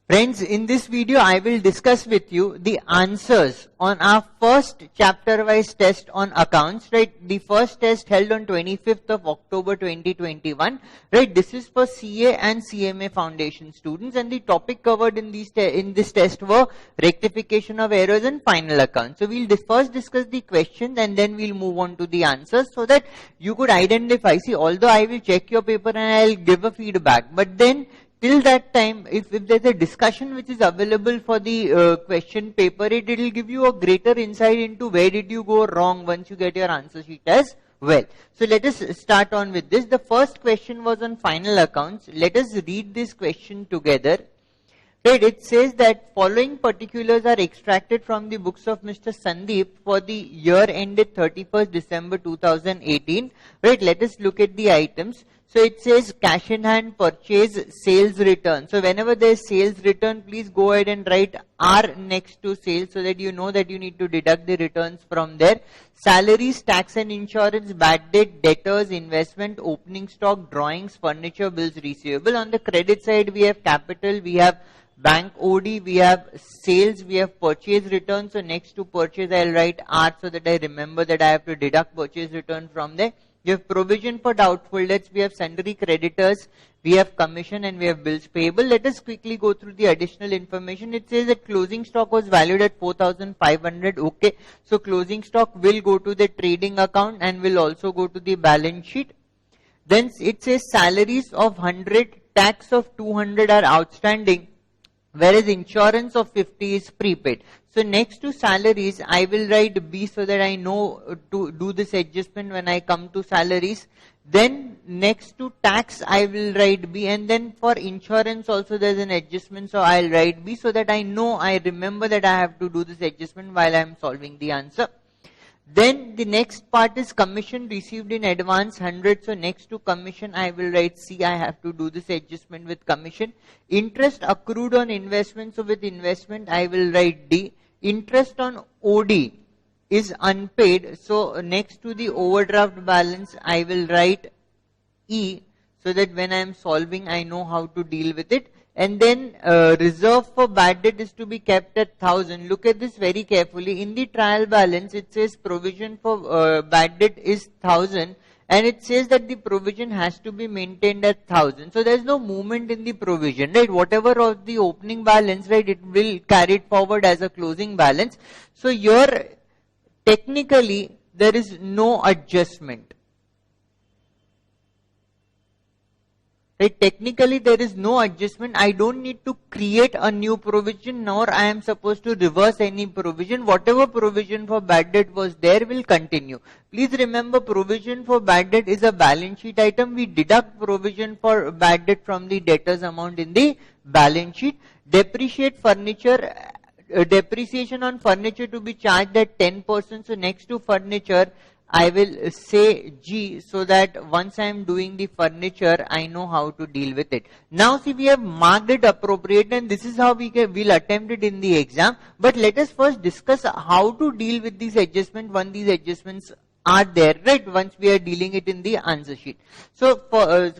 Friends, in this video, I will discuss with you the answers on our first chapter-wise test on accounts, right? The first test held on 25th of October 2021, right? This is for CA and CMA foundation students, and the topic covered in this test were rectification of errors and final accounts. So we'll first discuss the questions and then we'll move on to the answers so that you could identify. See, although I will check your paper and I'll give a feedback, but then till that time, if there's a discussion which is available for the question paper, it will give you a greater insight into where did you go wrong once you get your answer sheet as well. So let us start on with this. The first question was on final accounts. Let us read this question together. Right, it says that following particulars are extracted from the books of Mr. Sandeep for the year ended 31st December 2018. Right, let us look at the items. So it says cash in hand, purchase, sales return. So whenever there is sales return, please go ahead and write R next to sales so that you know that you need to deduct the returns from there. Salaries, tax and insurance, bad debt, debtors, investment, opening stock, drawings, furniture, bills receivable. On the credit side, we have capital, we have bank OD, we have sales, we have purchase return. So next to purchase, I'll write R so that I remember that I have to deduct purchase return from there. We have provision for doubtful debts, we have sundry creditors, we have commission and we have bills payable. Let us quickly go through the additional information. It says that closing stock was valued at 4,500. Okay, so closing stock will go to the trading account and will also go to the balance sheet. Then it says salaries of 100, tax of 200 are outstanding, whereas insurance of 50 is prepaid. So next to salaries, I will write B so that I know to do this adjustment when I come to salaries. Then next to tax, I will write B, and then for insurance also there is an adjustment, so I'll write B so that I know, I remember that I have to do this adjustment while I am solving the answer. Then the next part is commission received in advance 100. So next to commission I will write C. I have to do this adjustment with commission. Interest accrued on investment. So with investment I will write D. Interest on OD is unpaid. So next to the overdraft balance I will write E so that when I am solving I know how to deal with it. And then reserve for bad debt is to be kept at 1,000. Look at this very carefully. In the trial balance, it says provision for bad debt is 1,000, and it says that the provision has to be maintained at 1,000. So there is no movement in the provision, right? Whatever of the opening balance, right, it will carry it forward as a closing balance. So here, technically, there is no adjustment. Right? Technically, there is no adjustment. I don't need to create a new provision, nor I am supposed to reverse any provision. Whatever provision for bad debt was there will continue. Please remember, provision for bad debt is a balance sheet item. We deduct provision for bad debt from the debtors amount in the balance sheet. Depreciation on furniture to be charged at 10%. So next to furniture, I will say G so that once I am doing the furniture, I know how to deal with it. Now see, we have marked it appropriate, and this is how we'll attempt it in the exam. But let us first discuss how to deal with these adjustments when these adjustments are there, right? Once we are dealing it in the answer sheet. So for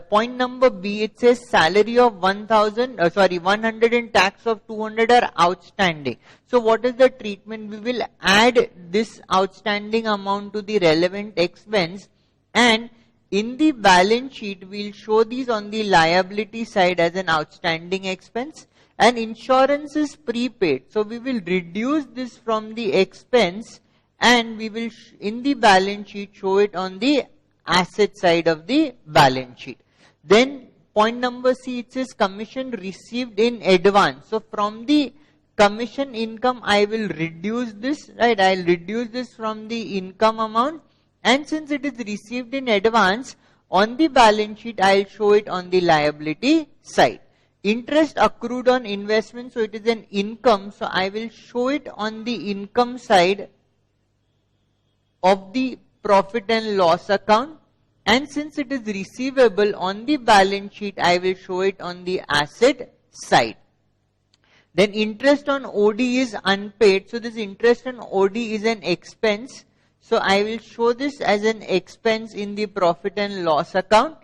point number B, it says salary of 100 and tax of 200 are outstanding. So what is the treatment? We will add this outstanding amount to the relevant expense, and in the balance sheet we'll show these on the liability side as an outstanding expense, and insurance is prepaid. So we will reduce this from the expense, and we will in the balance sheet show it on the asset side of the balance sheet. Then point number C, it says commission received in advance. So from the commission income I will reduce this, right? I'll reduce this from the income amount, and since it is received in advance on the balance sheet, I'll show it on the liability side. Interest accrued on investment, so it is an income, so I will show it on the income side of the profit and loss account, and since it is receivable on the balance sheet, I will show it on the asset side. Then interest on OD is unpaid, so this interest on OD is an expense, so I will show this as an expense in the profit and loss account,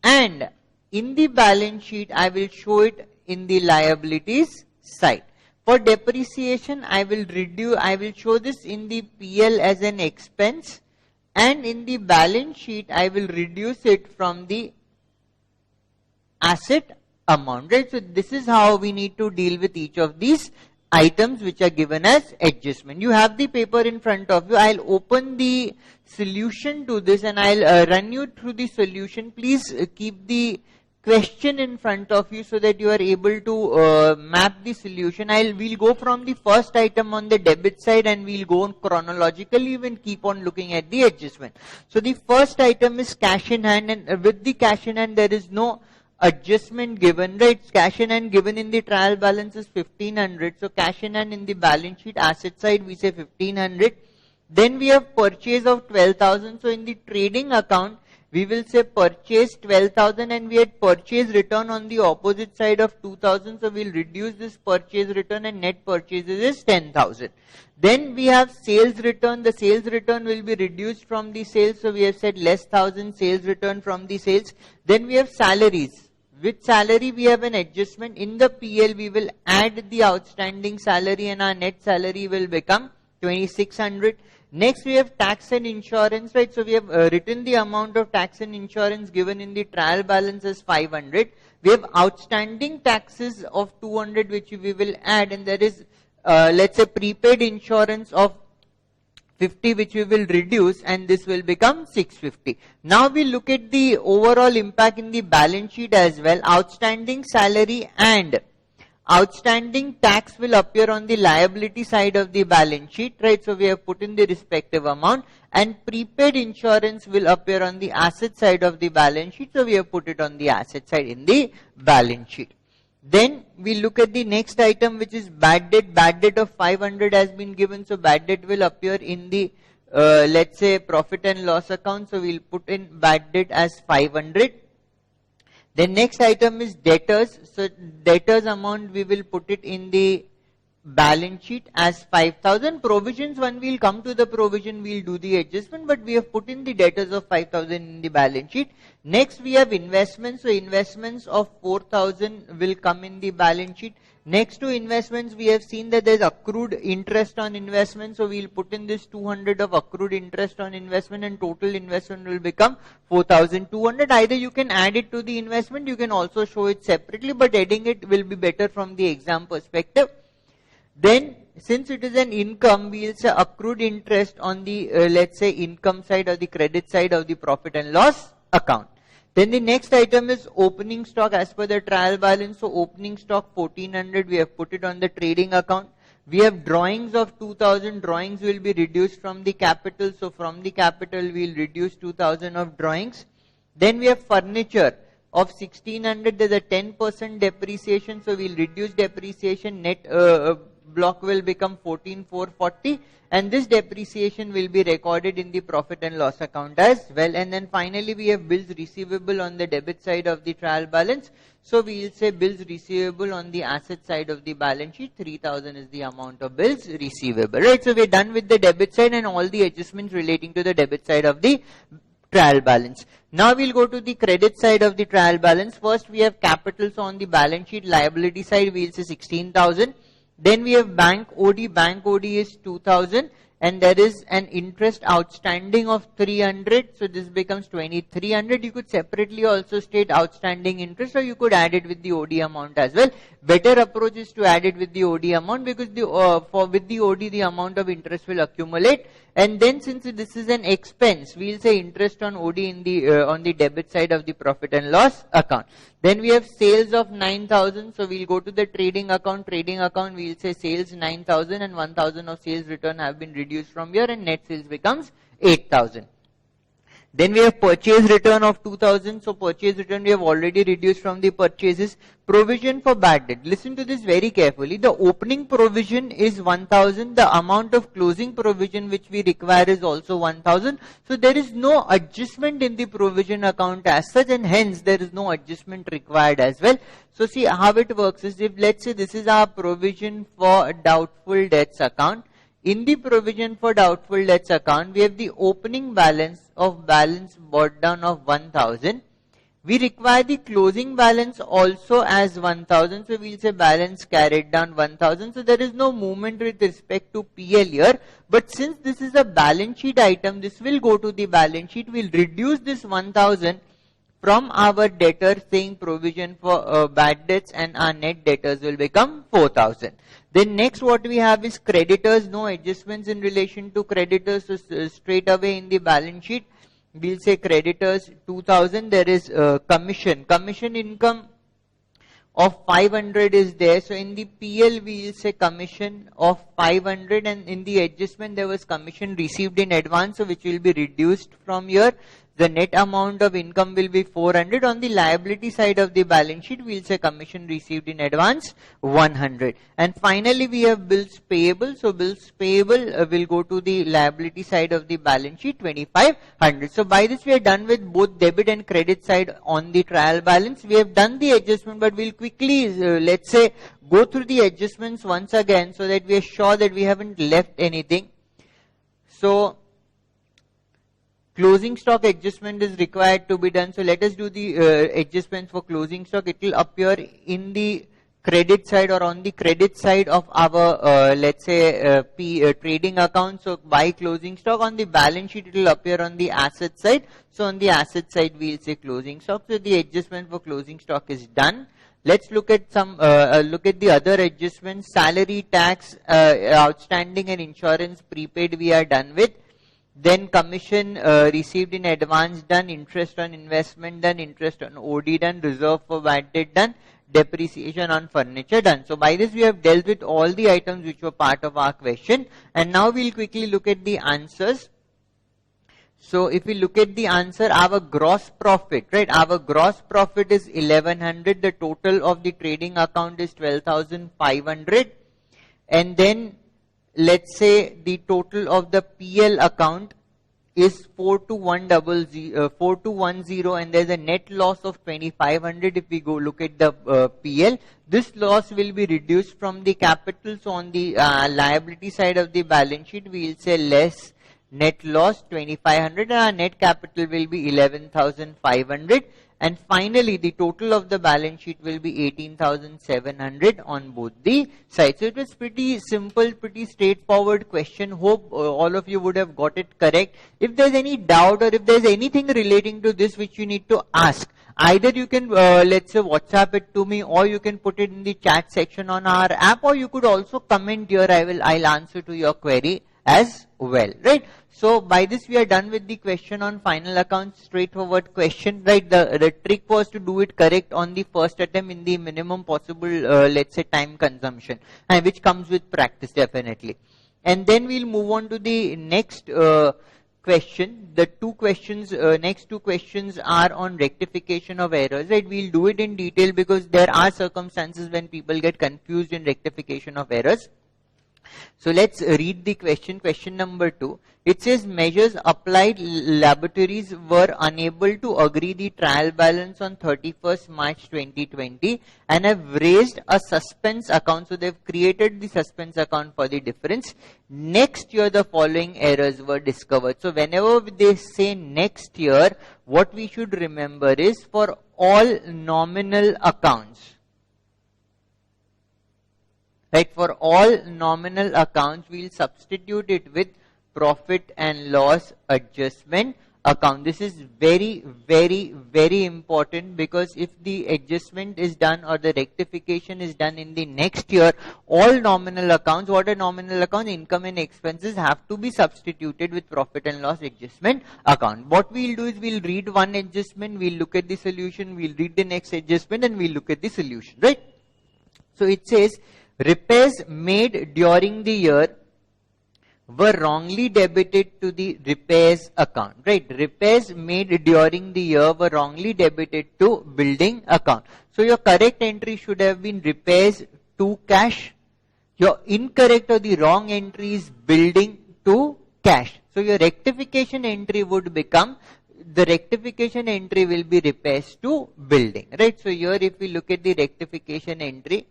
and in the balance sheet I will show it in the liabilities side. For depreciation, I will show this in the PL as an expense, and in the balance sheet, I will reduce it from the asset amount, right? So this is how we need to deal with each of these items which are given as adjustment. You have the paper in front of you. I'll open the solution to this and I'll run you through the solution. Please keep the question in front of you so that you are able to map the solution. We'll go from the first item on the debit side and we'll go on chronologically and keep on looking at the adjustment. So the first item is cash in hand, and with the cash in hand there is no adjustment given, right? Cash in hand given in the trial balance is 1500. So cash in hand in the balance sheet asset side we say 1500. Then we have purchase of 12,000. So in the trading account we will say purchase 12,000, and we had purchase return on the opposite side of 2,000. So we'll reduce this purchase return and net purchases is 10,000. Then we have sales return. The sales return will be reduced from the sales. So we have said less 1,000 sales return from the sales. Then we have salaries. With salary we have an adjustment. In the PL we will add the outstanding salary and our net salary will become 2,600. Next we have tax and insurance, right? So we have written the amount of tax and insurance given in the trial balance as 500. We have outstanding taxes of 200 which we will add, and there is let's say prepaid insurance of 50 which we will reduce, and this will become 650. Now we look at the overall impact in the balance sheet as well. Outstanding salary and outstanding tax will appear on the liability side of the balance sheet, right? So we have put in the respective amount, and prepaid insurance will appear on the asset side of the balance sheet. So we have put it on the asset side in the balance sheet. Then we look at the next item which is bad debt. Bad debt of 500 has been given. So bad debt will appear in the let's say profit and loss account. So we'll put in bad debt as 500. The next item is debtors. So debtors amount we will put it in the balance sheet as 5,000. Provisions, when we'll come to the provision we'll do the adjustment, but we have put in the debtors of 5,000 in the balance sheet. Next we have investments. So investments of 4,000 will come in the balance sheet. Next to investments we have seen that there is accrued interest on investment. So we'll put in this 200 of accrued interest on investment, and total investment will become 4,200. Either you can add it to the investment, you can also show it separately, but adding it will be better from the exam perspective. Then since it is an income, we will say accrued interest on the let's say income side or the credit side of the profit and loss account. Then the next item is opening stock as per the trial balance. So opening stock 1,400 we have put it on the trading account. We have drawings of 2,000. Drawings will be reduced from the capital. So from the capital we will reduce 2,000 of drawings. Then we have furniture of 1,600. There is a 10% depreciation. So we will reduce depreciation. Net block will become 14,440, and this depreciation will be recorded in the profit and loss account as well. And then finally we have bills receivable on the debit side of the trial balance. So we will say bills receivable on the asset side of the balance sheet. 3,000 is the amount of bills receivable, right? So we are done with the debit side and all the adjustments relating to the debit side of the trial balance. Now we'll go to the credit side of the trial balance. First we have capitals on the balance sheet. Liability side we'll say 16,000. Then we have bank OD. Bank OD is 2,000, and there is an interest outstanding of 300. So this becomes 2,300. You could separately also state outstanding interest, or you could add it with the OD amount as well. Better approach is to add it with the OD amount, because with the OD the amount of interest will accumulate. And then since this is an expense, we will say interest on OD in the on the debit side of the profit and loss account. Then we have sales of 9,000. So we'll go to the trading account. Trading account we'll say sales 9,000, and 1,000 of sales return have been reduced from here, and net sales becomes 8,000. Then we have purchase return of 2,000. So purchase return we have already reduced from the purchases. Provision for bad debt. Listen to this very carefully. The opening provision is 1,000. The amount of closing provision which we require is also 1,000. So there is no adjustment in the provision account as such, and hence there is no adjustment required as well. So see how it works is, if let's say this is our provision for doubtful debts account. In the provision for doubtful debts account, we have the opening balance of balance brought down of 1,000. We require the closing balance also as 1000. So we'll say balance carried down 1000. So there is no movement with respect to PL here. But since this is a balance sheet item, this will go to the balance sheet. We'll reduce this 1000 from our debtor saying provision for bad debts, and our net debtors will become 4000. Then next what we have is creditors. No adjustments in relation to creditors. So straight away in the balance sheet, we'll say creditors 2000. There is commission income of 500 is there. So in the PL we'll say commission of 500, and in the adjustment there was commission received in advance, so which will be reduced from here. The net amount of income will be 400. On the liability side of the balance sheet, we'll say commission received in advance 100. And finally, we have bills payable. So bills payable will go to the liability side of the balance sheet 2500. So by this we are done with both debit and credit side on the trial balance. We have done the adjustment, but we'll quickly let's say go through the adjustments once again so that we are sure that we haven't left anything. So closing stock adjustment is required to be done. So let us do the adjustments for closing stock. It will appear in the credit side or on the credit side of our let's say trading account. So buy closing stock. On the balance sheet it will appear on the asset side. So on the asset side we'll say closing stock. So the adjustment for closing stock is done. Let's look at some look at the other adjustments. Salary, tax, outstanding, and insurance prepaid we are done with. Then commission received in advance done, interest on investment done, interest on OD done, reserve for bad debt done, depreciation on furniture done. So by this we have dealt with all the items which were part of our question, and now we'll quickly look at the answers. So if we look at the answer, our gross profit, right? Our gross profit is 1100. The total of the trading account is 12,500, and then let's say the total of the PL account is 4210, and there's a net loss of 2500. If we go look at the PL, this loss will be reduced from the capital. So on the liability side of the balance sheet, we'll say less net loss 2500, and our net capital will be 11,500. And finally, the total of the balance sheet will be 18,700 on both the sides. So it was pretty simple, pretty straightforward question. Hope all of you would have got it correct. If there's any doubt or if there's anything relating to this which you need to ask, either you can let's say WhatsApp it to me, or you can put it in the chat section on our app, or you could also comment here. I'll answer to your query as well, right? So by this we are done with the question on final accounts. Straightforward question, right? The trick was to do it correct on the first attempt in the minimum possible let's say time consumption, and which comes with practice definitely. And then we'll move on to the next question. The next two questions are on rectification of errors, right? We'll do it in detail because there are circumstances when people get confused in rectification of errors. So let's read the question. Question number 2. It says measures applied laboratories were unable to agree the trial balance on 31st March 2020 and have raised a suspense account. So they've created the suspense account for the difference. Next year the following errors were discovered. So whenever they say next year, what we should remember is for all nominal accounts. Right, for all nominal accounts, we'll substitute it with profit and loss adjustment account. This is very, very, very important, because if the adjustment is done or the rectification is done in the next year, all nominal accounts, what are nominal accounts? Income and expenses have to be substituted with profit and loss adjustment account. What we'll do is we'll read one adjustment, we'll look at the solution, we'll read the next adjustment, and we'll look at the solution, right? So it says, repairs made during the year were wrongly debited to the repairs account, right? Repairs made during the year were wrongly debited to building account. So your correct entry should have been repairs to cash. Your incorrect or the wrong entry is building to cash. So your rectification entry would become, the rectification entry will be repairs to building, right? So here if we look at the rectification entry,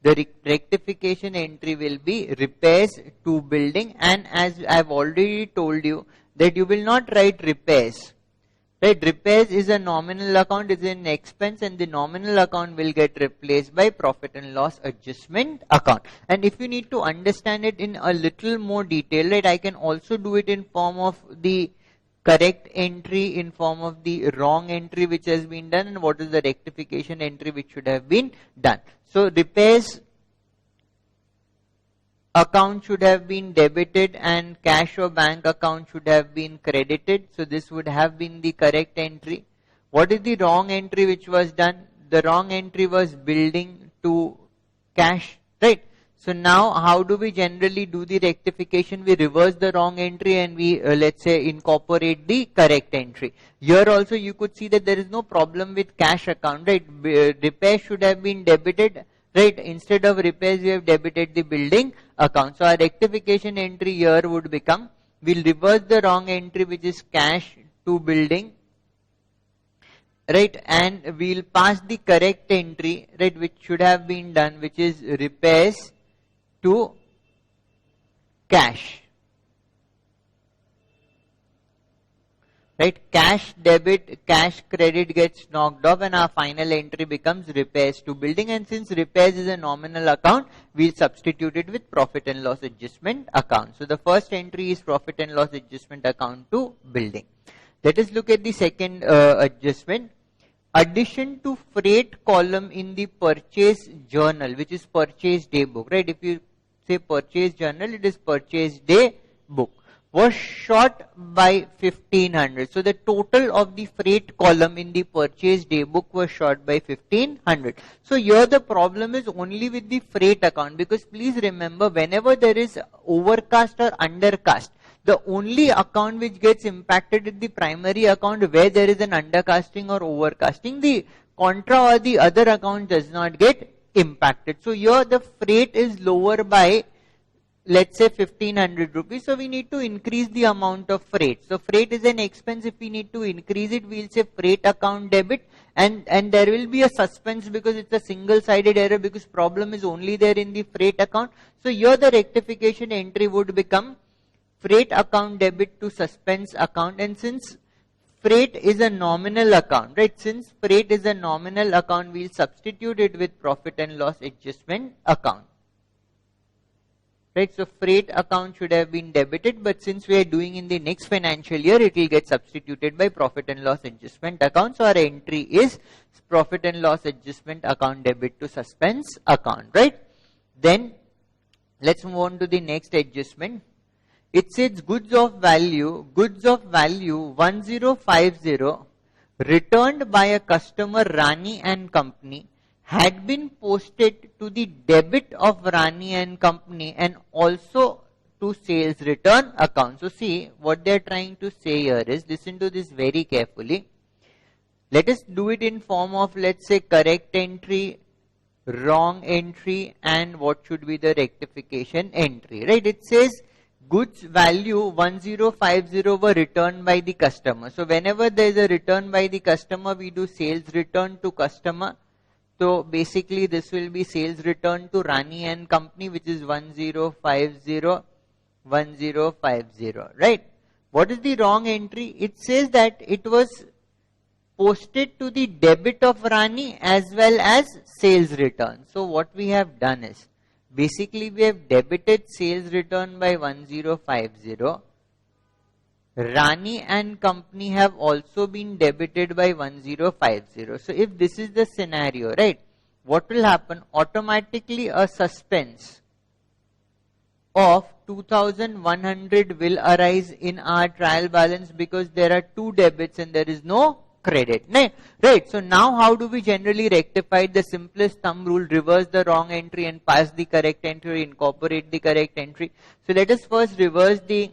the rectification entry will be repairs to building, and as I've already told you that you will not write repairs. Right, repairs is a nominal account, is an expense, and the nominal account will get replaced by profit and loss adjustment account. And if you need to understand it in a little more detail, right, I can also do it in form of the correct entry, in form of the wrong entry which has been done, and what is the rectification entry which should have been done. So repairs account should have been debited and cash or bank account should have been credited. So this would have been the correct entry. What is the wrong entry which was done? The wrong entry was building to cash, right? So now how do we generally do the rectification? We reverse the wrong entry and we let's say incorporate the correct entry. Here also you could see that there is no problem with cash account, right? Repair should have been debited. Right, instead of repairs, we have debited the building account. So our rectification entry here would become, we'll reverse the wrong entry which is cash to building, right, and we'll pass the correct entry, right, which should have been done, which is repairs to cash. Right, cash debit, cash credit gets knocked off and our final entry becomes repairs to building, and since repairs is a nominal account, we'll substitute it with profit and loss adjustment account. So the first entry is profit and loss adjustment account to building. Let us look at the second adjustment. Addition to freight column in the purchase journal, which is purchase day book, right? If you say purchase journal, it is purchase day book, was short by 1500. So the total of the freight column in the purchase day book was short by 1500. So here the problem is only with the freight account, because please remember, whenever there is overcast or undercast, the only account which gets impacted is the primary account where there is an undercasting or overcasting. The contra or the other account does not get impacted. So here the freight is lower by, let's say, 1500 rupees. So we need to increase the amount of freight. So freight is an expense. If we need to increase it, we'll say freight account debit, and there will be a suspense because it's a single sided error, because problem is only there in the freight account. So here the rectification entry would become freight account debit to suspense account. And since freight is a nominal account, right? Since freight is a nominal account, we'll substitute it with profit and loss adjustment account. Right, so freight account should have been debited, but since we are doing in the next financial year, it will get substituted by profit and loss adjustment account. So our entry is profit and loss adjustment account debit to suspense account, right? Then let's move on to the next adjustment. It says goods of value 1050 returned by a customer Rani and Company had been posted to the debit of Rani and Company and also to sales return account. So see, what they are trying to say here is, listen to this very carefully. Let us do it in form of, let's say, correct entry, wrong entry, and what should be the rectification entry, right? It says goods value 1050 were returned by the customer. So whenever there is a return by the customer, we do sales return to customer. So basically this will be sales return to Rani and Company, which is 1050, right? What is the wrong entry? It says that it was posted to the debit of Rani as well as sales return. So what we have done is, basically we have debited sales return by 1050. Rani and Company have also been debited by 1050. So if this is the scenario, right, what will happen? Automatically a suspense of 2100 will arise in our trial balance, because there are two debits and there is no credit, right? So now how do we generally rectify? The simplest thumb rule: reverse the wrong entry and pass the correct entry, incorporate the correct entry. So let us first reverse the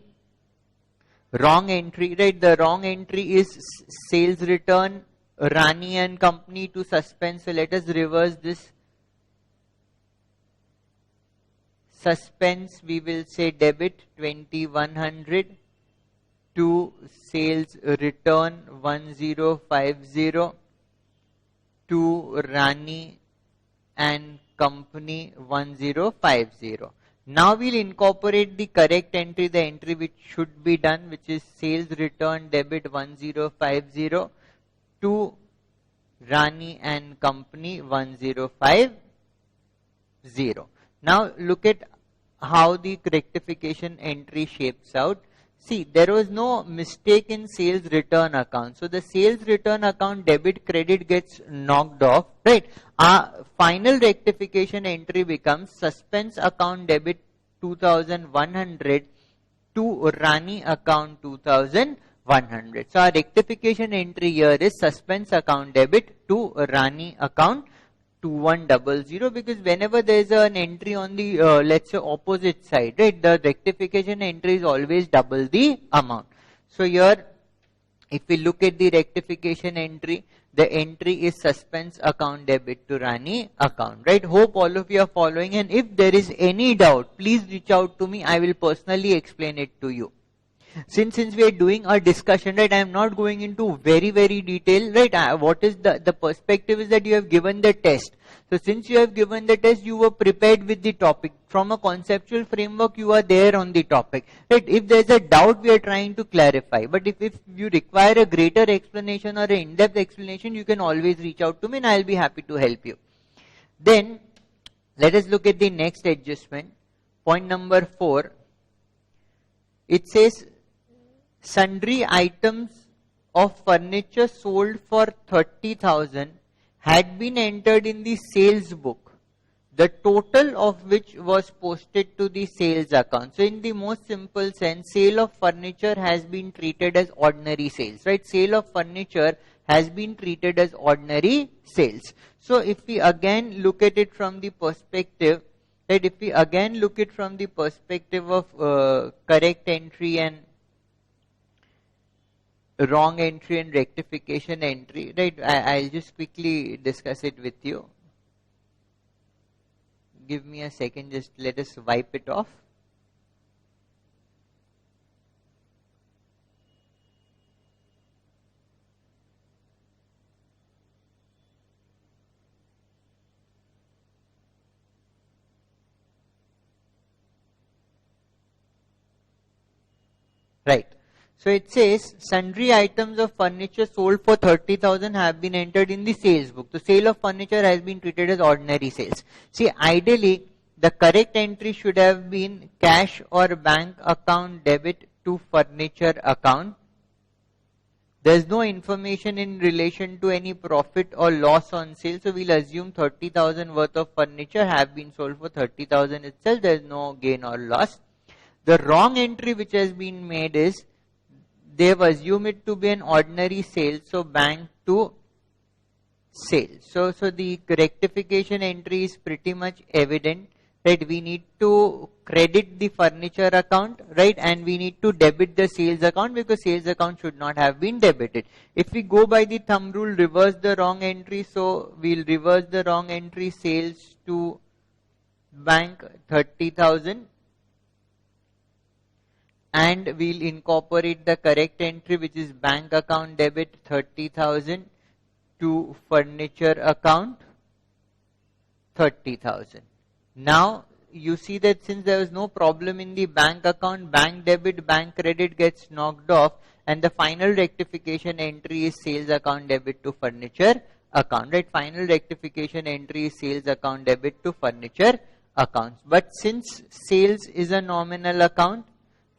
wrong entry, right? The wrong entry is sales return Rani and Company to suspense. So let us reverse this. Suspense, we will say debit 2100 to sales return 1050 to Rani and Company 1050. Now we'll incorporate the correct entry, the entry which should be done, which is sales return debit 1050 to Rani and Company 1050. Now look at how the rectification entry shapes out. See, there was no mistake in sales return account. So the sales return account debit credit gets knocked off, right? Our final rectification entry becomes suspense account debit 2100 to Rani account 2100. So our rectification entry here is suspense account debit to Rani account 2100, because whenever there is an entry on the let's say opposite side, right, the rectification entry is always double the amount. So here if we look at the rectification entry, the entry is suspense account debit to Rani account, right? Hope all of you are following, and if there is any doubt, please reach out to me. I will personally explain it to you. Since we are doing a discussion, right, I am not going into very detail, right? What is the perspective is that you have given the test. So since you have given the test, you were prepared with the topic. From a conceptual framework, you are there on the topic, right? If there is a doubt, we are trying to clarify. But if you require a greater explanation or an in-depth explanation, you can always reach out to me and I will be happy to help you. Then, let us look at the next adjustment. Point number 4. It says, sundry items of furniture sold for 30,000 had been entered in the sales book, the total of which was posted to the sales account. So in the most simple sense, sale of furniture has been treated as ordinary sales, right? Sale of furniture has been treated as ordinary sales. So if we again look at it from the perspective, right, if we again look at it from the perspective of correct entry and wrong entry and rectification entry, right? I'll just quickly discuss it with you. Give me a second, just let us wipe it off. Right. So it says, sundry items of furniture sold for 30,000 have been entered in the sales book. The sale of furniture has been treated as ordinary sales. See, ideally, the correct entry should have been cash or bank account debit to furniture account. There is no information in relation to any profit or loss on sale. So we'll assume 30,000 worth of furniture have been sold for 30,000 itself. There is no gain or loss. The wrong entry which has been made is, they have assumed it to be an ordinary sale, so bank to sale. So the rectification entry is pretty much evident, right? We need to credit the furniture account, right? And we need to debit the sales account, because sales account should not have been debited. If we go by the thumb rule, reverse the wrong entry, so we'll reverse the wrong entry, sales to bank 30,000. And we'll incorporate the correct entry, which is bank account debit 30,000 to furniture account 30,000. Now you see that since there was no problem in the bank account, bank debit, bank credit gets knocked off, and the final rectification entry is sales account debit to furniture account, right? Final rectification entry is sales account debit to furniture accounts. But since sales is a nominal account,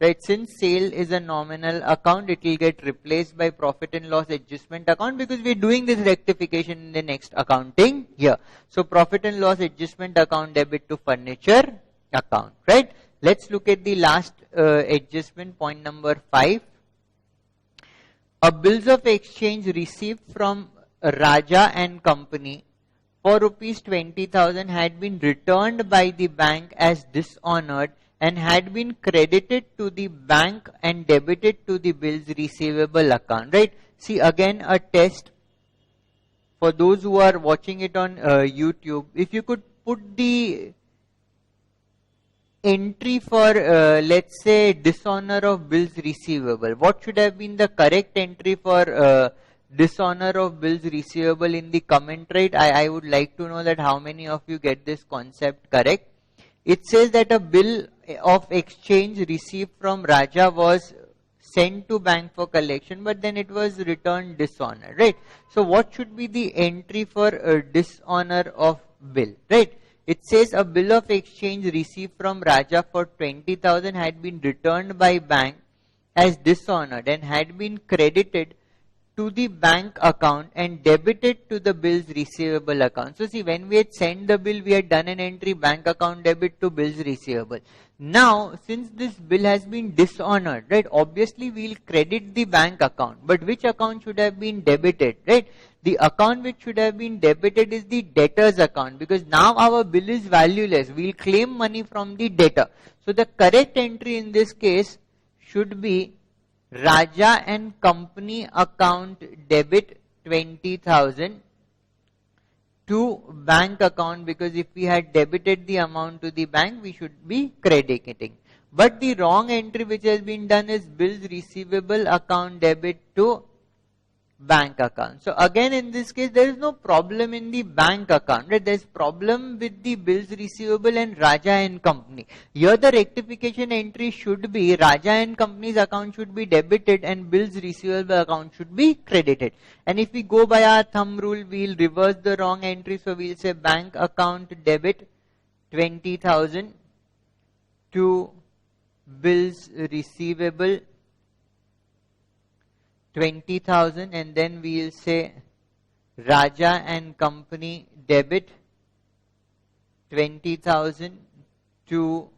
right, since sale is a nominal account, it will get replaced by profit and loss adjustment account, because we are doing this rectification in the next accounting year. So profit and loss adjustment account debit to furniture account, right? Let's look at the last adjustment, point number 5. A bills of exchange received from Raja and Company for rupees 20,000 had been returned by the bank as dishonored and had been credited to the bank and debited to the bills receivable account, right? See, again a test for those who are watching it on YouTube. If you could put the entry for let's say dishonor of bills receivable, what should have been the correct entry for dishonor of bills receivable in the comment, right? I would like to know that how many of you get this concept correct. it says that a bill of exchange received from Raja was sent to bank for collection, but then it was returned dishonored, right? So what should be the entry for dishonor of bill, right? It says a bill of exchange received from Raja for 20,000 had been returned by bank as dishonored and had been credited to the bank account and debited to the bill's receivable account. So see, when we had sent the bill, we had done an entry bank account debit to bills receivable. Now, since this bill has been dishonored, right, obviously we'll credit the bank account. But which account should have been debited, right? The account which should have been debited is the debtor's account, because now our bill is valueless. We'll claim money from the debtor. So the correct entry in this case should be Raja and Company account debit 20,000 to bank account, because if we had debited the amount to the bank, we should be crediting. But the wrong entry which has been done is bills receivable account debit to bank account. So again, in this case, there is no problem in the bank account, right? There is problem with the bills receivable and Raja and Company. Here the rectification entry should be Raja and Company's account should be debited and bills receivable account should be credited. And if we go by our thumb rule, we'll reverse the wrong entry. So we'll say bank account debit 20,000 to bills receivable 20,000, and then we will say Raja and Company debit 20,000 to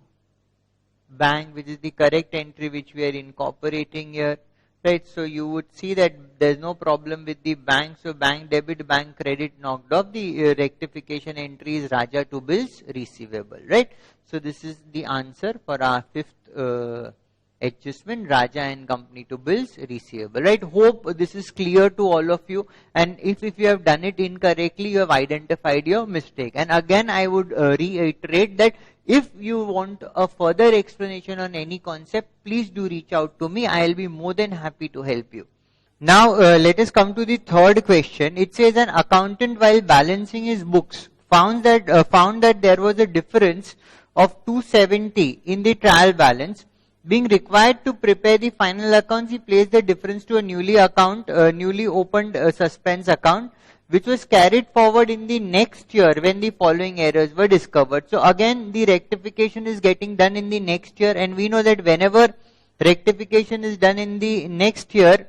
bank, which is the correct entry which we are incorporating here, right? So you would see that there's no problem with the bank. So bank debit, bank credit knocked off. The rectification entry is Raja to bills receivable, right? So this is the answer for our fifth adjustment, Raja and Company to bills receivable, right? Hope this is clear to all of you, and if you have done it incorrectly, you have identified your mistake. And again, I would reiterate that if you want a further explanation on any concept, please do reach out to me. I will be more than happy to help you. Now let us come to the third question. It says an accountant, while balancing his books, found that there was a difference of 270 in the trial balance. Being required to prepare the final accounts, he placed the difference to a newly opened suspense account, which was carried forward in the next year when the following errors were discovered. So again, the rectification is getting done in the next year, and we know that whenever rectification is done in the next year,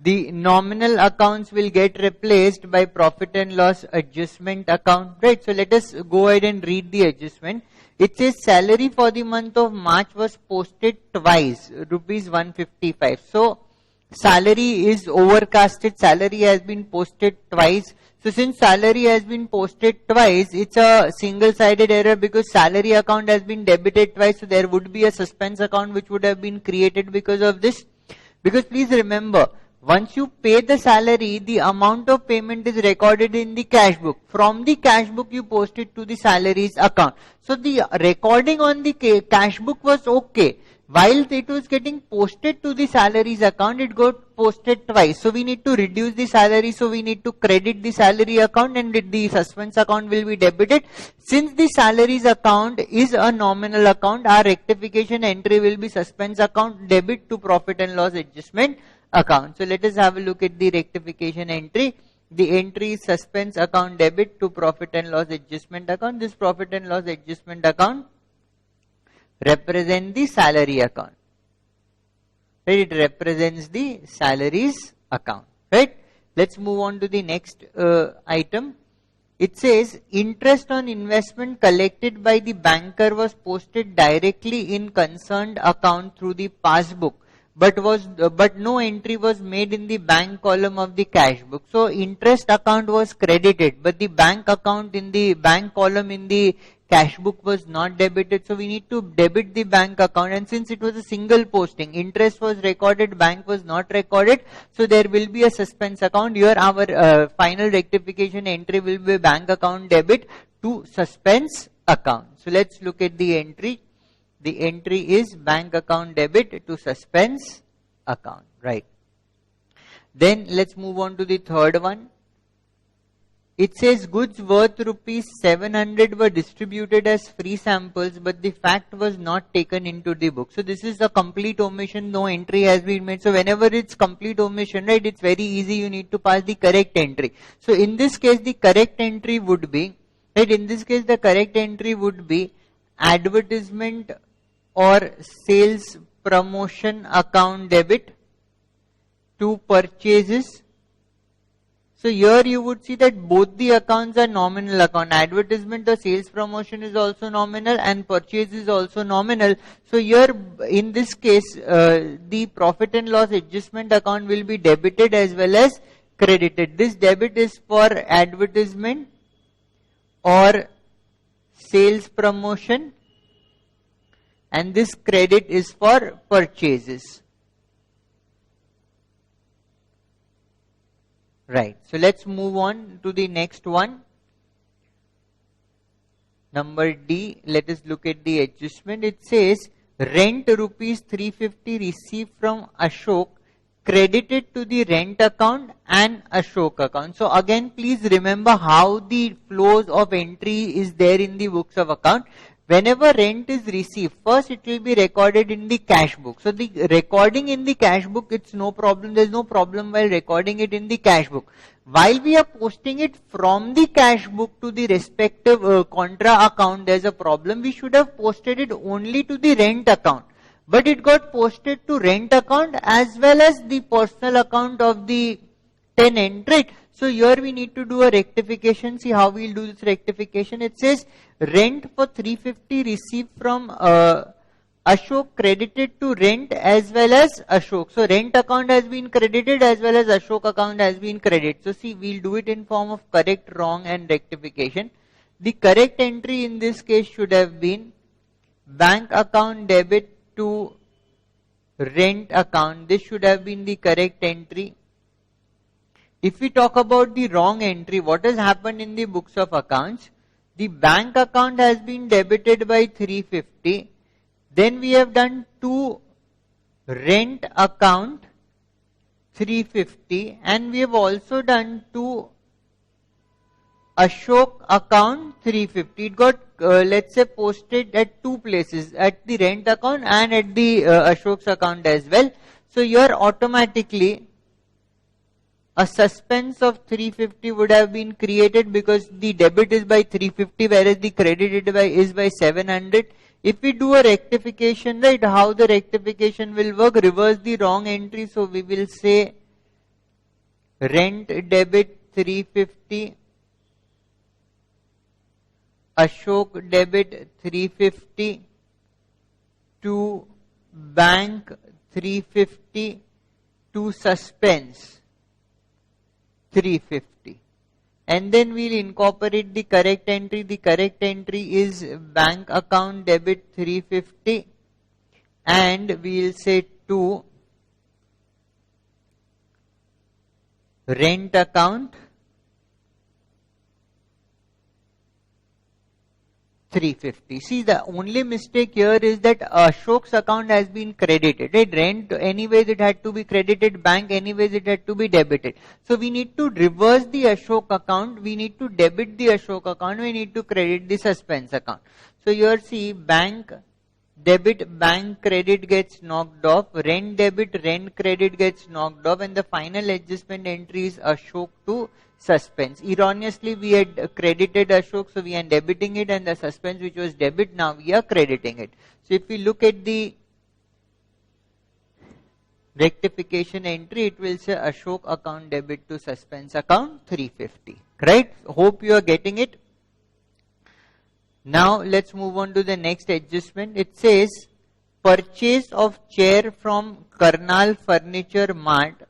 the nominal accounts will get replaced by profit and loss adjustment account, right? So let us go ahead and read the adjustment. It says salary for the month of March was posted twice, rupees 155. So salary is overcasted, salary has been posted twice. So since salary has been posted twice, it's a single-sided error because salary account has been debited twice. So there would be a suspense account which would have been created because of this. Because please remember, once you pay the salary, the amount of payment is recorded in the cash book. From the cash book, you post it to the salaries account. So the recording on the cash book was okay. While it was getting posted to the salaries account, it got posted twice. So we need to reduce the salary. So we need to credit the salary account and the suspense account will be debited. Since the salaries account is a nominal account, our rectification entry will be suspense account debit to profit and loss adjustment account. So let us have a look at the rectification entry. The entry is suspense account debit to profit and loss adjustment account. This profit and loss adjustment account represent the salary account. Right? It represents the salaries account. Right? Let's move on to the next item. It says interest on investment collected by the banker was posted directly in concerned account through the passbook, but no entry was made in the bank column of the cash book. So interest account was credited, but the bank account in the bank column in the cash book was not debited. So we need to debit the bank account, and since it was a single posting, interest was recorded, bank was not recorded, so there will be a suspense account. Here our final rectification entry will be bank account debit to suspense account. So let's look at the entry. The entry is bank account debit to suspense account, right? Then let's move on to the third one. it says goods worth rupees 700 were distributed as free samples, but the fact was not taken into the book. So this is a complete omission, no entry has been made. So whenever it's complete omission, right, it's very easy, you need to pass the correct entry. So in this case, the correct entry would be, right, in this case, the correct entry would be advertisement or sales promotion account debit to purchases. So here you would see that both the accounts are nominal account. Advertisement or sales promotion is also nominal and purchase is also nominal. So here in this case, the profit and loss adjustment account will be debited as well as credited. This debit is for advertisement or sales promotion and this credit is for purchases. Right. So let's move on to the next one. Number D, let us look at the adjustment. It says rent rupees 350 received from Ashok credited to the rent account and Ashok account. So again, please remember how the flows of entry is there in the books of account. Whenever rent is received, first it will be recorded in the cash book. So the recording in the cash book, it's no problem. There's no problem while recording it in the cash book. While we are posting it from the cash book to the respective contra account, there's a problem. We should have posted it only to the rent account. But it got posted to rent account as well as the personal account of the tenant, right? So here we need to do a rectification. See how we'll do this rectification. It says rent for 350 received from Ashok credited to rent as well as Ashok. So rent account has been credited as well as Ashok account has been credited. So see, we'll do it in form of correct, wrong and rectification. The correct entry in this case should have been bank account debit to rent account. This should have been the correct entry. If we talk about the wrong entry, what has happened in the books of accounts? The bank account has been debited by 350. Then we have done to rent account 350 and we have also done to Ashok account 350. It got let's say posted at two places, at the rent account and at the Ashok's account as well. So here automatically a suspense of 350 would have been created because the debit is by 350 whereas the credit is by 700. If we do a rectification, right, how the rectification will work, reverse the wrong entry. So we will say rent debit 350, Ashok debit 350 to bank 350 to suspense 350 and then we'll incorporate the correct entry. The correct entry is bank account debit 350 and we'll say to rent account 350. See, the only mistake here is that Ashok's account has been credited. Right? Rent, anyways it had to be credited. Bank, anyways it had to be debited. So we need to reverse the Ashok account. We need to debit the Ashok account. We need to credit the suspense account. So here see, bank debit, bank credit gets knocked off. Rent debit, rent credit gets knocked off. And the final adjustment entry is Ashok to suspense. Erroneously we had credited Ashok, so we are debiting it, and the suspense which was debit, now we are crediting it. So if we look at the rectification entry, it will say Ashok account debit to suspense account 350. Right? Hope you are getting it. Now let's move on to the next adjustment. It says purchase of chair from Karnal Furniture Mart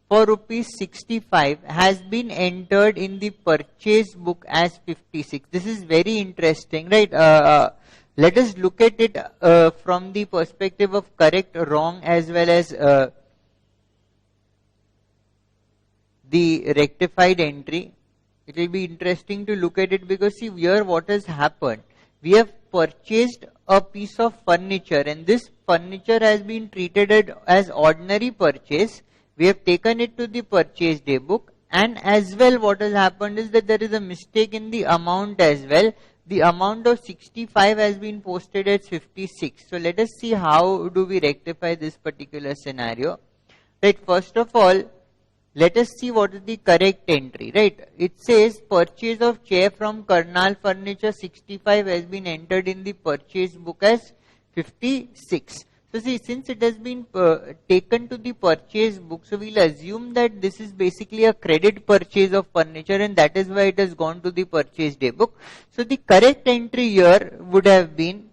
for rupees 65 has been entered in the purchase book as 56. This is very interesting, right? Let us look at it from the perspective of correct, wrong as well as the rectified entry. It will be interesting to look at it because see here what has happened. We have purchased a piece of furniture and this furniture has been treated as ordinary purchase. We have taken it to the purchase day book And as well, what has happened is that there is a mistake in the amount as well. The amount of 65 has been posted as 56. So let us see how do we rectify this particular scenario. Right, first of all, let us see what is the correct entry, right? It says purchase of chair from Karnal Furniture 65 has been entered in the purchase book as 56. So see, since it has been taken to the purchase book, so we'll assume that this is basically a credit purchase of furniture, and that is why it has gone to the purchase day book. So the correct entry here would have been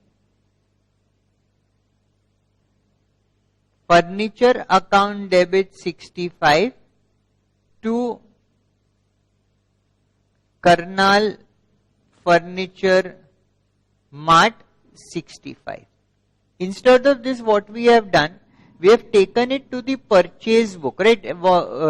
furniture account debit 65 to Karnal Furniture Mart 65. Instead of this, what we have done, we have taken it to the purchase book, right?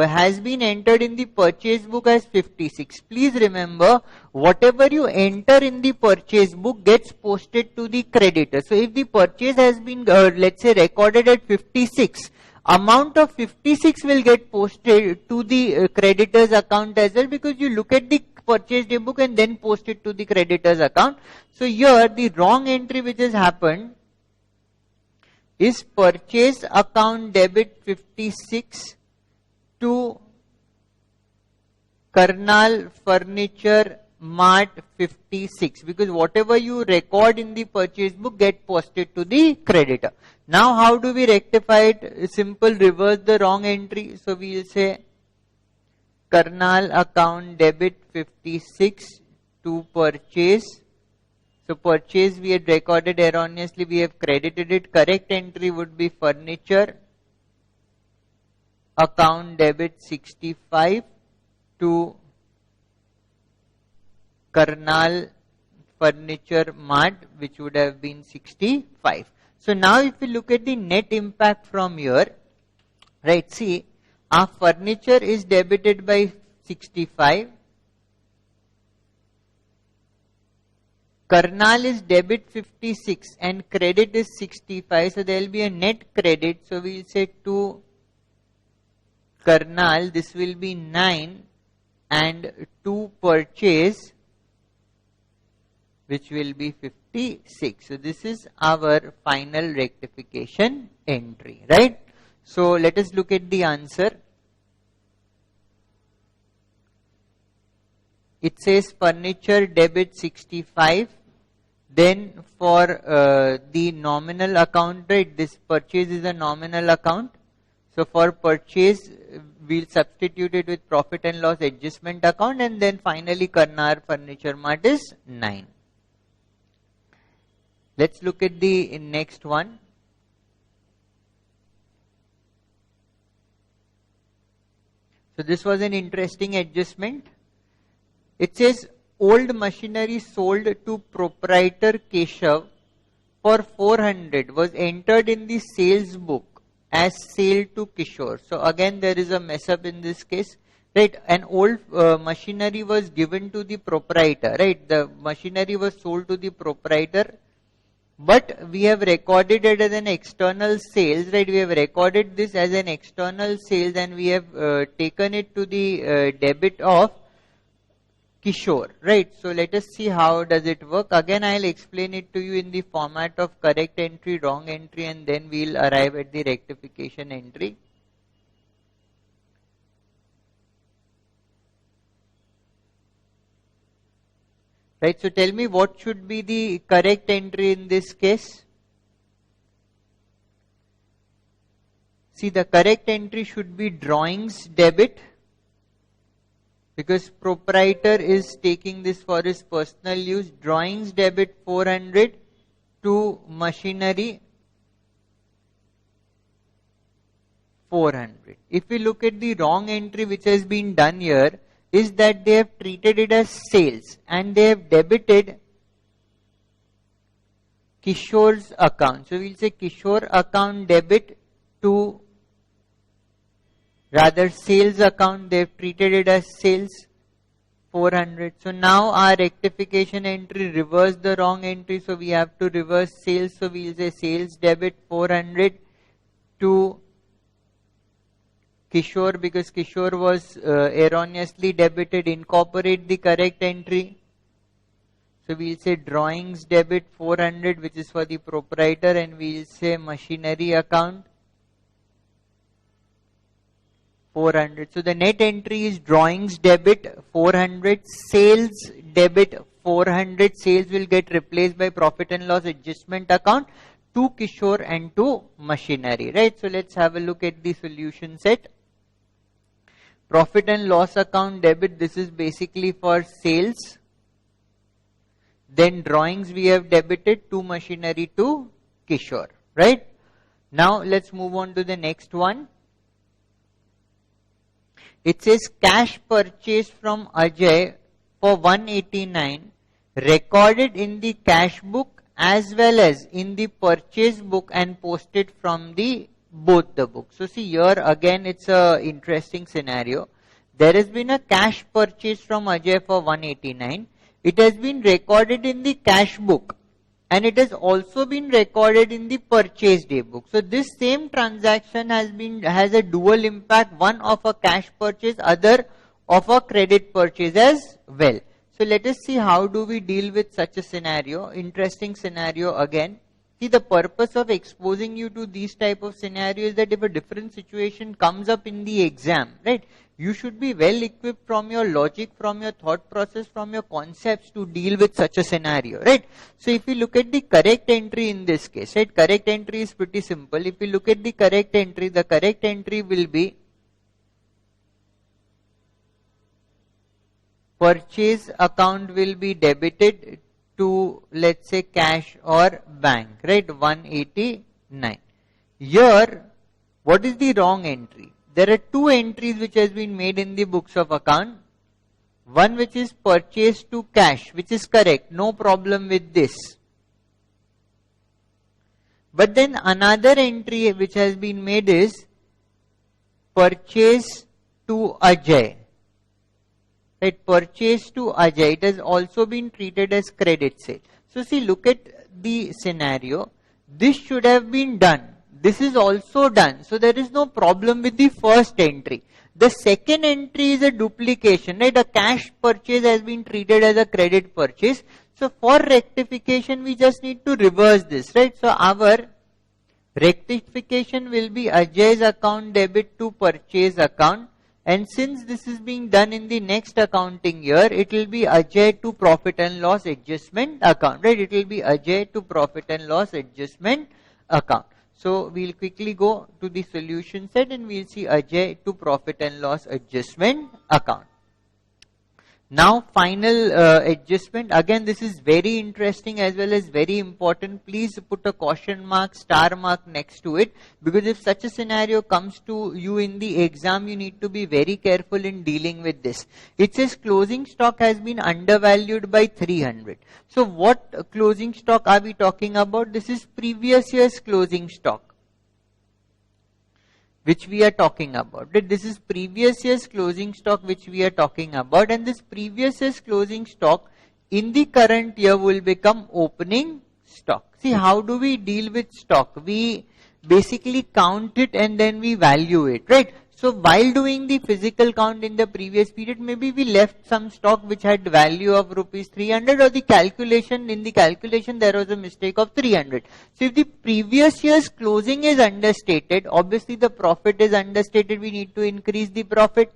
Has been entered in the purchase book as 56. Please remember, whatever you enter in the purchase book gets posted to the creditor. So if the purchase has been, let's say, recorded at 56, amount of 56 will get posted to the creditor's account as well, because you look at the purchase day book and then post it to the creditor's account. So here the wrong entry which has happened is purchase account debit 56 to Karnal Furniture Mart 56, because whatever you record in the purchase book get posted to the creditor. Now how do we rectify it? Simple, reverse the wrong entry. So we will say Karnal account debit 56 to purchase. So purchase we had recorded erroneously, we have credited it. Correct entry would be furniture account debit 65 to Karnal Furniture Mart, which would have been 65. So now if we look at the net impact from here, right, see, our furniture is debited by 65. Karnal is debit 56 and credit is 65. So there will be a net credit. So we will say to Karnal, this will be 9, and to purchase, which will be 56. So this is our final rectification entry, right? So let us look at the answer. It says furniture debit 65. Then for the nominal account, right, this purchase is a nominal account. So for purchase, we'll substitute it with profit and loss adjustment account, and then finally Karnal Furniture Mart is 9. Let's look at the next one. So this was an interesting adjustment. It says old machinery sold to proprietor Keshav for 400 was entered in the sales book as sale to Kishore. So again there is a mess up in this case, right? An old machinery was given to the proprietor, right? The machinery was sold to the proprietor, but we have recorded it as an external sales, right? We have recorded this as an external sales, and we have taken it to the debit of Kishore, right? So let us see how does it work. Again, I'll explain it to you in the format of correct entry, wrong entry, and then we'll arrive at the rectification entry. Right, so tell me what should be the correct entry in this case. See, the correct entry should be drawings debit, because proprietor is taking this for his personal use. Drawings debit 400 to machinery 400. If we look at the wrong entry which has been done here, is that they have treated it as sales and they have debited Kishore's account. So we'll say Kishore account debit to, rather sales account, they have treated it as sales 400. So now our rectification entry reverse the wrong entry, so we have to reverse sales. So we'll say sales debit 400 to Kishore, because Kishore was erroneously debited, incorporate the correct entry. So we'll say drawings debit 400, which is for the proprietor, and we'll say machinery account 400. So the net entry is drawings debit 400, sales debit 400. Sales will get replaced by profit and loss adjustment account to Kishore and to machinery, right? So let's have a look at the solution set. Profit and loss account debit, this is basically for sales. Then drawings we have debited to machinery to Kishore, right? Now let's move on to the next one. It says cash purchase from Ajay for 189 recorded in the cash book as well as in the purchase book and posted from the both the books. So see here again it's a interesting scenario. There has been a cash purchase from Ajay for 189. It has been recorded in the cash book and it has also been recorded in the purchase day book. So this same transaction has a dual impact, one of a cash purchase, other of a credit purchase as well. So let us see how do we deal with such a scenario. Interesting scenario again. See, the purpose of exposing you to these type of scenarios is that if a different situation comes up in the exam, right, you should be well equipped from your logic, from your thought process, from your concepts to deal with such a scenario, right? So if you look at the correct entry in this case, right, correct entry is pretty simple. If you look at the correct entry will be purchase account will be debited to, let's say, cash or bank, right? 189. Here, what is the wrong entry? There are two entries which has been made in the books of account. One which is purchase to cash, which is correct, no problem with this. But then another entry which has been made is purchase to Ajay. Right, purchase to Ajay, it has also been treated as credit sale. So see, look at the scenario. This should have been done. This is also done. So there is no problem with the first entry. The second entry is a duplication, right? A cash purchase has been treated as a credit purchase. So for rectification, we just need to reverse this, right? So our rectification will be Ajay's account debit to purchase account. And since this is being done in the next accounting year, it will be Ajay to profit and loss adjustment account, right? It will be Ajay to profit and loss adjustment account. So we'll quickly go to the solution set and we'll see Ajay to profit and loss adjustment account. Now final adjustment, again this is very interesting as well as very important. Please put a caution mark, star mark next to it, because if such a scenario comes to you in the exam, you need to be very careful in dealing with this. It says closing stock has been undervalued by 300. So what closing stock are we talking about? This is previous year's closing stock which we are talking about. This is previous year's closing stock which we are talking about, and this previous year's closing stock in the current year will become opening stock. See, how do we deal with stock? We basically count it and then we value it, right? So while doing the physical count in the previous period, maybe we left some stock which had value of rupees 300, or the calculation, in the calculation there was a mistake of 300. So if the previous year's closing is understated, obviously the profit is understated, we need to increase the profit.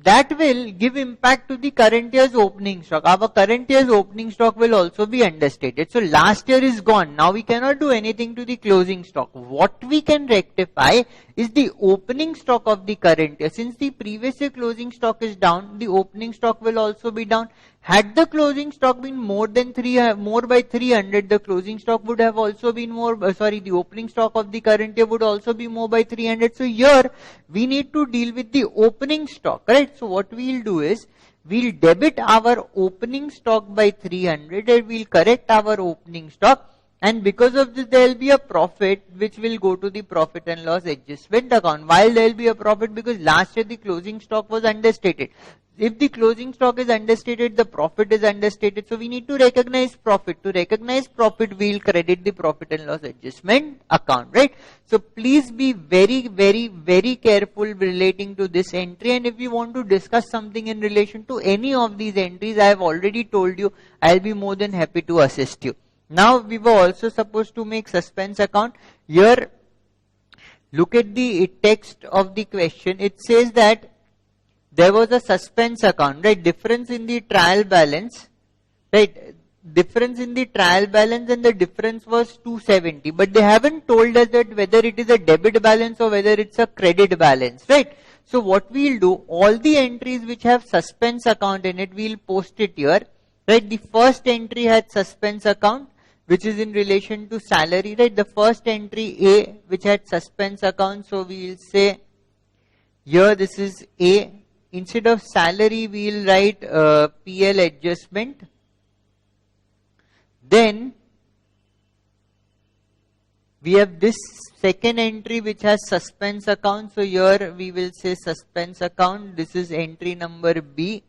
That will give impact to the current year's opening stock. Our current year's opening stock will also be understated. So last year is gone. Now we cannot do anything to the closing stock. What we can rectify is the opening stock of the current year. Since the previous year closing stock is down, the opening stock will also be down. Had the closing stock been more by 300, the closing stock would have also been more, the opening stock of the current year would also be more by 300. So here we need to deal with the opening stock, right? So what we'll do is, we'll debit our opening stock by 300 and we'll correct our opening stock. And because of this, there will be a profit which will go to the profit and loss adjustment account. While there will be a profit because last year the closing stock was understated. If the closing stock is understated, the profit is understated. So we need to recognize profit. To recognize profit, we will credit the profit and loss adjustment account, right? So please be very, very, very careful relating to this entry. And if you want to discuss something in relation to any of these entries, I have already told you, I'll be more than happy to assist you. Now we were also supposed to make suspense account. Here, look at the text of the question. It says that there was a suspense account, right? Difference in the trial balance, right? Difference in the trial balance and the difference was 270. But they haven't told us that whether it is a debit balance or whether it's a credit balance, right? So what we'll do, all the entries which have suspense account in it, we'll post it here, right? The first entry had suspense account, which is in relation to salary, right? The first entry A, which had suspense account, so we'll say here this is A. Instead of salary, we'll write PL adjustment. Then we have this second entry which has suspense account. So here we will say suspense account. This is entry number B.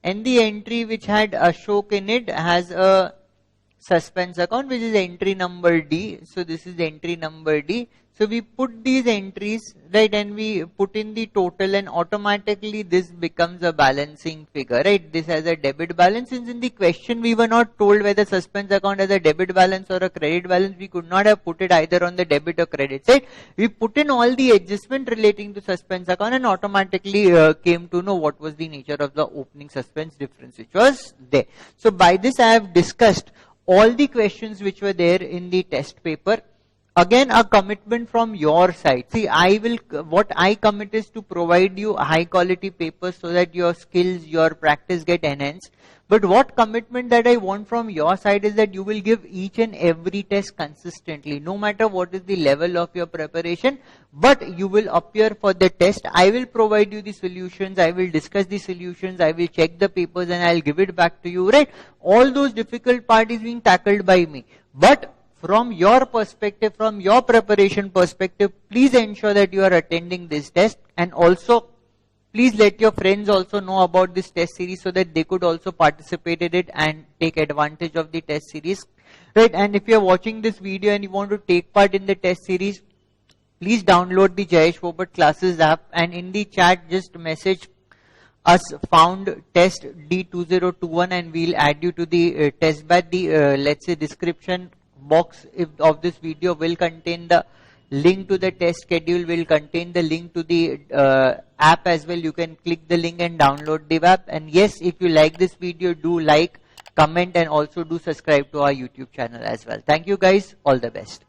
And the entry which had Ashok in it has a suspense account, which is entry number D. So this is entry number D. So we put these entries, right, and we put in the total, and automatically this becomes a balancing figure, right? This has a debit balance. Since in the question we were not told whether suspense account has a debit balance or a credit balance, we could not have put it either on the debit or credit side. We put in all the adjustment relating to suspense account and automatically came to know what was the nature of the opening suspense difference which was there. So by this I have discussed all the questions which were there in the test paper. Again, a commitment from your side. See, what I commit is to provide you high quality papers so that your skills, your practice get enhanced. But what commitment that I want from your side is that you will give each and every test consistently, no matter what is the level of your preparation, but you will appear for the test. I will provide you the solutions, I will discuss the solutions, I will check the papers and I'll give it back to you, right? All those difficult part is being tackled by me. But from your perspective, from your preparation perspective, please ensure that you are attending this test, and also please let your friends also know about this test series so that they could also participate in it and take advantage of the test series, right? And if you are watching this video and you want to take part in the test series, please download the Jayesh Phopat Classes app, and in the chat just message us found test D2021 and we'll add you to the test batch. The let's say description box of this video will contain the link to the test schedule, will contain the link to the app as well. You can click the link and download the app. And yes, if you like this video, do like, comment, and also do subscribe to our YouTube channel as well. Thank you guys. All the best.